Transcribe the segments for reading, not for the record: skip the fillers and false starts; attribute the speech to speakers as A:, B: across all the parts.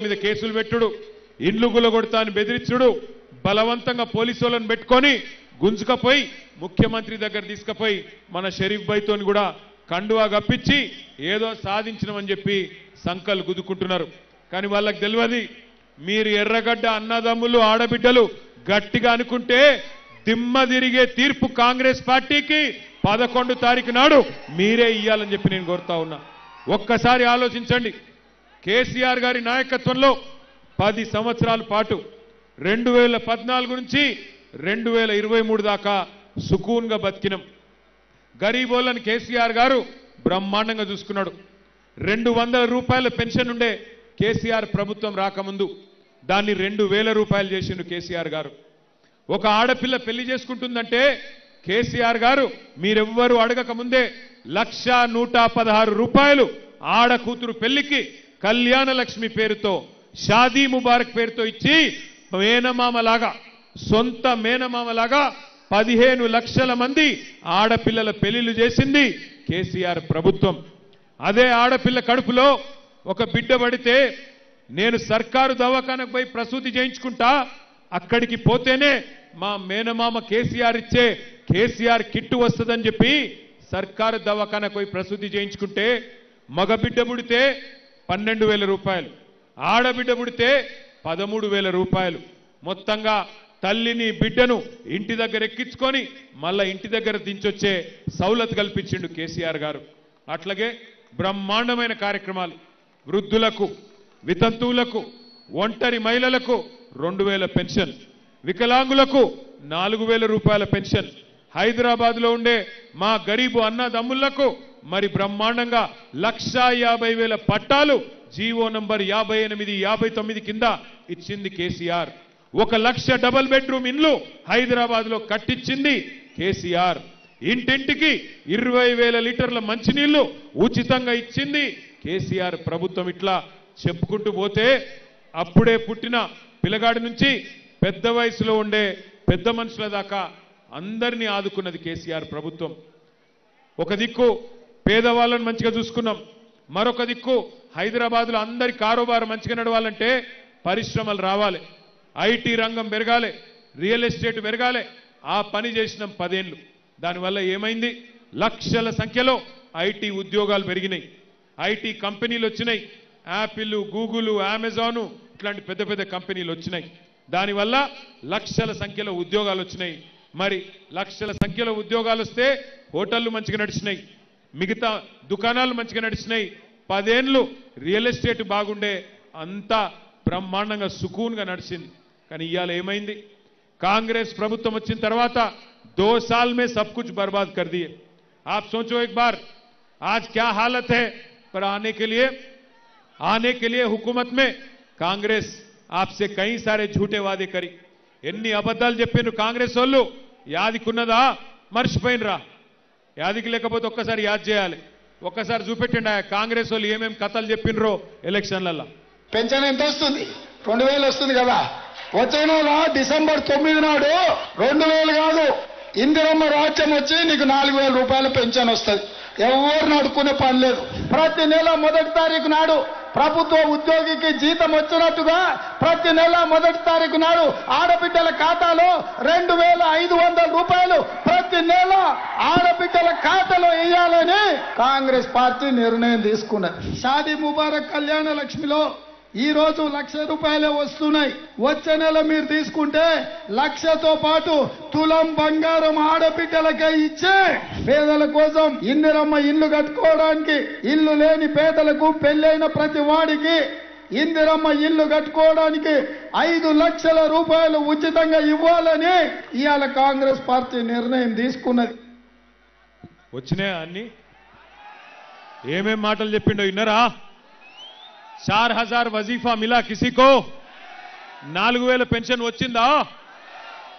A: మీద కేసులు పెట్టుడు, ఇండ్లు గులగొడతా అని బెదిరించుడు, బలవంతంగా పోలీసులను పెట్టుకొని గుంజుకపోయి ముఖ్యమంత్రి దగ్గర తీసుకుపోయి మన షరీఫ్ భాయ్తోని కూడా కండువా గప్పించి ఏదో సాధించమని చెప్పి సంకల్ గుద్దుకుంటున్నారు. కానీ వాళ్ళకి తెలియదు మీరు ఎర్రగడ్డ అన్నదమ్ములు ఆడబిడ్డలు గట్టిగా అనుకుంటే దిమ్మ తిరిగే తీర్పు కాంగ్రెస్ పార్టీకి 11 తారీఖు నాడు మీరే ఇయ్యాలని చెప్పి నేను కోరుతా ఉన్నా. ఒక్కసారి ఆలోచించండి. కేసీఆర్ గారి నాయకత్వంలో 10 సంవత్సరాల పాటు 2014 నుంచి 2023 దాకా సుకూన్గా బతికినాం. గరీబోళ్ళని కేసీఆర్ గారు బ్రహ్మాండంగా చూసుకున్నాడు. 200 రూపాయల పెన్షన్ ఉండే కేసీఆర్ ప్రభుత్వం రాకముందు దాన్ని 2000 రూపాయలు చేసిండు కేసీఆర్ గారు. ఒక ఆడపిల్ల పెళ్లి చేసుకుంటుందంటే కేసీఆర్ గారు మీరెవ్వరూ అడగక ముందే 1,116 రూపాయలు ఆడకూతురు పెళ్లికి కళ్యాణ లక్ష్మి పేరుతో షాదీ ముబారక్ పేరుతో ఇచ్చి మేనమామలాగా సొంత మేనమామలాగా 15 లక్షల మంది ఆడపిల్లల పెళ్లిళ్లు చేసింది కేసీఆర్ ప్రభుత్వం. అదే ఆడపిల్ల కడుపులో ఒక బిడ్డ పడితే నేను సర్కారు దవాఖానకు పోయి ప్రసూతి చేయించుకుంటా, అక్కడికి పోతేనే మా మేనమామ కేసీఆర్ ఇచ్చే కేసీఆర్ కిట్టు వస్తుందని చెప్పి సర్కారు దవాఖానకు పోయి ప్రసూతి చేయించుకుంటే మగబిడ్డ పుడితే 12,000 రూపాయలు, ఆడబిడ్డ పుడితే 13,000 రూపాయలు. మొత్తంగా తల్లిని బిడ్డను ఇంటి దగ్గర ఎక్కించుకొని మళ్ళా ఇంటి దగ్గర దించొచ్చే సౌలత్ కల్పించిండు కేసీఆర్ గారు. అట్లాగే బ్రహ్మాండమైన కార్యక్రమాలు వృద్ధులకు, వితంతువులకు, ఒంటరి మహిళలకు 2,000 పెన్షన్, వికలాంగులకు 4,000 రూపాయల పెన్షన్, హైదరాబాద్లో ఉండే మా గరీబు అన్నదమ్ముళ్లకు మరి బ్రహ్మాండంగా 1,50,000 పట్టాలు జీవో నంబర్ 58, 59 కింద ఇచ్చింది కేసీఆర్. 1,00,000 డబుల్ బెడ్రూమ్ ఇండ్లు హైదరాబాద్లో కట్టించింది కేసీఆర్. ఇంటింటికి 20,000 లీటర్ల మంచినీళ్లు ఉచితంగా ఇచ్చింది కేసీఆర్ ప్రభుత్వం. ఇట్లా చెప్పుకుంటూ పోతే అప్పుడే పుట్టిన పిల్లగాడి నుంచి పెద్ద వయసులో ఉండే పెద్ద మనుషుల దాకా అందరినీ ఆదుకున్నది కేసీఆర్ ప్రభుత్వం. ఒక దిక్కు పేదవాళ్ళని మంచిగా చూసుకున్నాం, మరొక దిక్కు హైదరాబాద్లో అందరి కారోబారు మంచిగా నడవాలంటే పరిశ్రమలు రావాలి, ఐటీ రంగం పెరగాలి, రియల్ ఎస్టేట్ పెరగాలి. ఆ పని చేసినాం 10 ఏళ్ళు. దానివల్ల ఏమైంది? లక్షల సంఖ్యలో ఐటీ ఉద్యోగాలు పెరిగినాయి, ఐటీ కంపెనీలు వచ్చినాయి. యాపిల్, గూగుల్, అమెజాన్ ఇట్లాంటి పెద్ద పెద్ద కంపెనీలు వచ్చినాయి. దానివల్ల లక్షల సంఖ్యలో ఉద్యోగాలు వచ్చినాయి. మరి లక్షల సంఖ్యలో ఉద్యోగాలు వస్తే హోటళ్లు మంచిగా నడిచినాయి, మిగతా దుకాణాలు మంచిగా నడిచినాయి. 10 ఏళ్ళు రియల్ ఎస్టేట్ బాగుండే, అంతా బ్రహ్మాండంగా సుకూన్గా నడిచింది. కానీ ఇవాళ ఏమైంది? कांग्रेस प्रभुत्व వచ్చిన తర్వాత 2 साल में सब कुछ बर्बाद कर दिए. आप सोचो एक बार आज क्या हालत है. पर आने के लिए हुकूमत में कांग्रेस आपसे कई सारे झूठे वादे करी. ఎన్ని అబద్ధాలు చెప్పిన కాంగ్రెస్ వాళ్ళు యాదికున్నదా? మర్చిపోయినరా? యాదికి లేకపోతే ఒక్కసారి యాద్ చేయాలి. ఒక్కసారి చూపెట్టండి కాంగ్రెస్ వాళ్ళు ఏమేం కథలు చెప్పినరో ఎలక్షన్లలో.
B: పెన్షన్ ఎంత వస్తుంది? 2,000 వస్తుంది కదా. వచ్చే నెల డిసెంబర్ 9 నాడు 2,000 కాదు, ఇందిరమ్మ రాజ్యం వచ్చి నీకు 4,000 రూపాయల పెన్షన్ వస్తుంది. ఎవరిని అడుక్కునే పని లేదు. ప్రతి నెల 1వ తారీఖు నాడు ప్రభుత్వ ఉద్యోగికి జీతం వచ్చినట్టుగా ప్రతి నెల 1వ తారీఖు నాడు ఆడబిడ్డల ఖాతాలో 2,500 రూపాయలు ప్రతి నెల ఆడబిడ్డల ఖాతాలో వేయాలని కాంగ్రెస్ పార్టీ నిర్ణయం తీసుకున్నది. షాదీ ముబారక్ కళ్యాణ లక్ష్మిలో ఈ రోజు 1,00,000 రూపాయలే వస్తున్నాయి. వచ్చే నెల మీరు తీసుకుంటే 1,00,000తో పాటు తులం బంగారం ఆడబిడ్డలకే ఇచ్చే పేదల కోసం ఇందిరమ్మ ఇల్లు కట్టుకోవడానికి, ఇల్లు లేని పేదలకు, పెళ్ళైన ప్రతి వాడికి ఇందిరమ్మ ఇల్లు కట్టుకోవడానికి 5 లక్షల రూపాయలు ఉచితంగా ఇవ్వాలని ఇవాళ కాంగ్రెస్ పార్టీ నిర్ణయం తీసుకున్నది.
A: వచ్చినాయా అన్ని? ఏమేం మాటలు చెప్పిండో విన్నారా? 4,000 वजीफा मिला किसी को? 4,000 पेंशन వచ్చిందా?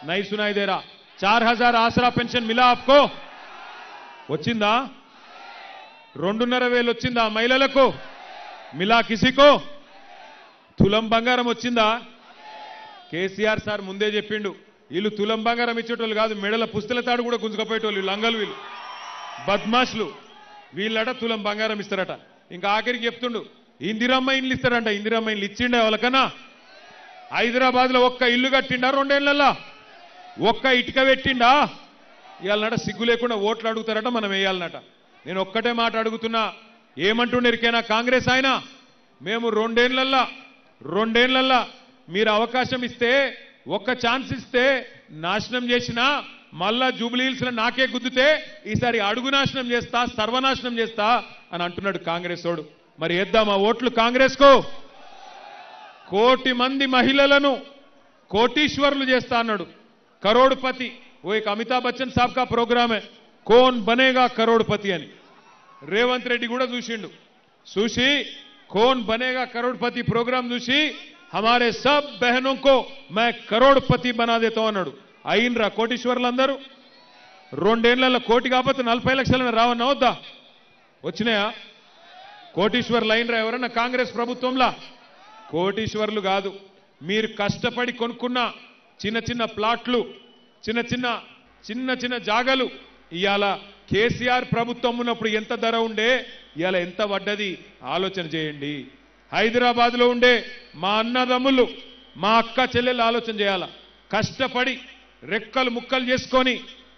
A: नहीं सुनाई दे रहा. 4,000 आसरा पेंशन मिला आपको? వచ్చిందా? 2,500 వచ్చిందా మహిళలకు? మిలా కిసికో? తులం బంగారం వచ్చిందా? కేసీఆర్ సార్ ముందే చెప్పిండు, వీళ్ళు తులం బంగారం ఇచ్చేటోళ్ళు కాదు, మెడల పుస్తల తాడు కూడా గుంజుకపోయేటోళ్ళు, లంగలు, వీళ్ళు బద్మాష్లు, వీళ్ళట తులం బంగారం ఇస్తారట. ఇంకా ఆఖరికి చెప్తుండు ఇందిరమ్మ ఇండ్లు ఇస్తాడంట. ఇందిరమ్మ ఇండ్లు ఇచ్చిండే వాళ్ళకన్నా? హైదరాబాద్లో ఒక్క ఇల్లు కట్టిండా 2 ఏళ్లలో? ఒక్క ఇటుక పెట్టిండా? ఇవాళ సిగ్గు లేకుండా ఓట్లు అడుగుతారట, మనం వేయాలన్నట. నేను ఒక్కటే మాట అడుగుతున్నా, ఏమంటుండేరికైనా కాంగ్రెస్ ఆయన, మేము 2 ఏళ్లల్లో మీరు అవకాశం ఇస్తే, ఒక్క ఛాన్స్ ఇస్తే నాశనం చేసినా మళ్ళా జూబ్లీహిల్స్లో నాకే గుద్దుతే ఈసారి అడుగు నాశనం చేస్తా, సర్వనాశనం చేస్తా అని అంటున్నాడు కాంగ్రెస్ వాడు. మరి వేద్దామా ఓట్లు కాంగ్రెస్కు? 1 కోటి మంది మహిళలను కోటీశ్వరులు చేస్తా అన్నాడు. కరోడ్పతి. वो एक अमिताभ बच्चन साहब का प्रोग्राम है, कौन बनेगा करोड़पति అని. రేవంత్ రెడ్డి కూడా చూసిండు. చూసి कौन बनेगा करोड़पति प्रोग्राम చూసి हमारे सब बहनों को मैं करोड़पति बना देता हूं అన్నాడు. అయినరా కోటీశ్వరులందరూ? 2 ఏళ్లలో కోటి కాకపోతే 40 లక్షలను రావన్నా వద్దా? వచ్చినాయా? కోటీశ్వరులు అయినరా ఎవరన్నా కాంగ్రెస్ ప్రభుత్వంలో? కోటీశ్వరులు కాదు. మీరు కష్టపడి కొనుక్కున్న చిన్న చిన్న ప్లాట్లు, చిన్న చిన్న జాగలు ఇవాళ కేసీఆర్ ప్రభుత్వం ఉన్నప్పుడు ఎంత ధర ఉండే, ఇవాళ ఎంత పడ్డది ఆలోచన చేయండి. హైదరాబాద్లో ఉండే మా అన్నదమ్ములు, మా అక్క చెల్లెలు ఆలోచన చేయాల. కష్టపడి రెక్కలు ముక్కలు చేసుకొని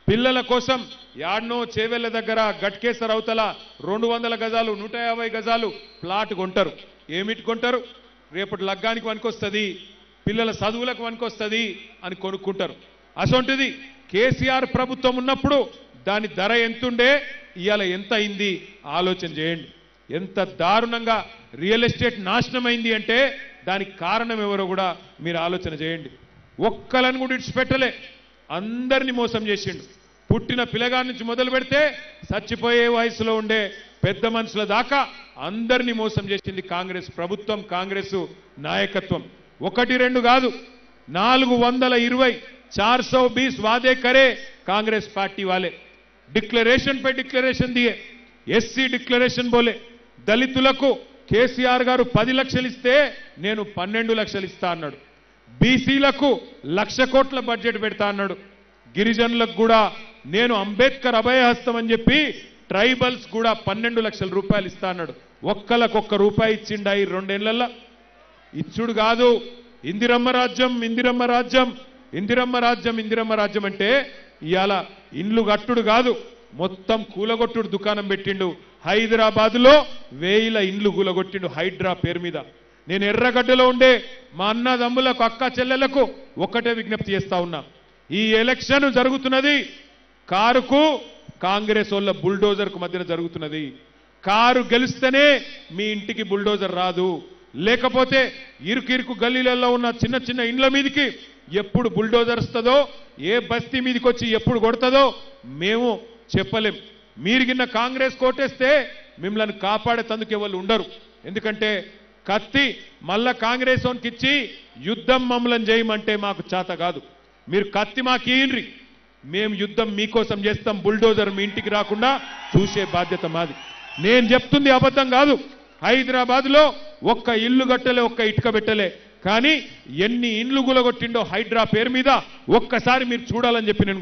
A: పిల్లల కోసం యాడ్నో చేవెళ్ల దగ్గర గట్కేసర్ అవతల 200 గజాలు 150 గజాలు ప్లాట్ కొంటారు. ఏమిటి కొంటారు? రేపటి లగ్గానికి వనుకొస్తుంది, పిల్లల చదువులకు వనుకొస్తుంది అని కొనుక్కుంటారు. అసొంటిది కేసీఆర్ ప్రభుత్వం ఉన్నప్పుడు దాని ధర ఎంతుండే, ఇవాళ ఎంత అయింది ఆలోచన చేయండి. ఎంత దారుణంగా రియల్ ఎస్టేట్ నాశనం అయింది అంటే దానికి కారణం ఎవరో కూడా మీరు ఆలోచన చేయండి. ఒక్కలను కూడా ఇడిచిపెట్టలే, అందరినీ మోసం చేసిండు. పుట్టిన పిల్లగాడి నుంచి మొదలు పెడితే చచ్చిపోయే వయసులో ఉండే పెద్ద మనుషుల దాకా అందరినీ మోసం చేసింది కాంగ్రెస్ ప్రభుత్వం, కాంగ్రెస్ నాయకత్వం. 1-2 కాదు, 420 420 वादे करे कांग्रेस पार्टी वाले. डिक्लेरेशन पे डिक्लेरेशन दिए, एससी डिक्लेरेशन बोले. दलितुలకు కేసీఆర్ గారు 10 లక్షలు ఇస్తే నేను 12 లక్షలు ఇస్తా అన్నాడు. బీసీలకు 1,00,000 కోట్ల బడ్జెట్ పెడతా అన్నాడు. గిరిజనులకు కూడా నేను అంబేద్కర్ అభయహస్తం అని చెప్పి ట్రైబల్స్ కూడా 12 లక్షల రూపాయలు ఇస్తా అన్నాడు. ఒక్క రూపాయి ఇచ్చిండా ఈ 2 ఏళ్లలో? ఇచ్చుడు కాదు. ఇందిరమ్మ రాజ్యం, ఇందిరమ్మ రాజ్యం, ఇందిరమ్మ రాజ్యం, ఇందిరమ్మ రాజ్యం అంటే ఇవాళ ఇండ్లు కట్టుడు కాదు, మొత్తం కూలగొట్టుడు దుకాణం పెట్టిండు. హైదరాబాద్లో 1000 ఇండ్లు కూలగొట్టిండు హైడ్రా పేరు మీద. నేను ఎర్రగడ్డలో ఉండే మా అన్నదమ్ములకు, అక్క చెల్లెలకు ఒక్కటే విజ్ఞప్తి చేస్తా ఉన్నా. ఈ ఎలక్షన్ జరుగుతున్నది కారుకు కాంగ్రెస్ వాళ్ళ బుల్డోజర్కు మధ్యన జరుగుతున్నది. కారు గెలిస్తేనే మీ ఇంటికి బుల్డోజర్ రాదు, లేకపోతే ఇరుకు గల్లీలలో ఉన్న చిన్న చిన్న ఇండ్ల మీదకి ఎప్పుడు బుల్డోజర్ వస్తుందో, ఏ బస్తీ మీదకి వచ్చి ఎప్పుడు కొడుతుందో మేము చెప్పలేం. మీరు గిన్న కాంగ్రెస్ కోటేస్తే మిమ్మల్ని కాపాడేందుకు ఎవరు ఉండరు. ఎందుకంటే కత్తి మళ్ళా కాంగ్రెస్ వానికి ఇచ్చి యుద్ధం మమ్మల్ని చేయమంటే మాకు చేత కాదు. మీరు కత్తి మాకు ఇయ్యండి, మేము యుద్ధం మీకోసం చేస్తాం. బుల్డోజర్ మీ ఇంటికి రాకుండా చూసే బాధ్యత మాది. నేను చెప్తుంది అబద్ధం కాదు. హైదరాబాద్లో ఒక్క ఇల్లు కట్టలే, ఒక్క ఇటుక పెట్టలే, కానీ ఎన్ని ఇండ్లు గులగొట్టిండో హైడ్రా పేరు మీద ఒక్కసారి మీరు చూడాలని చెప్పి నేను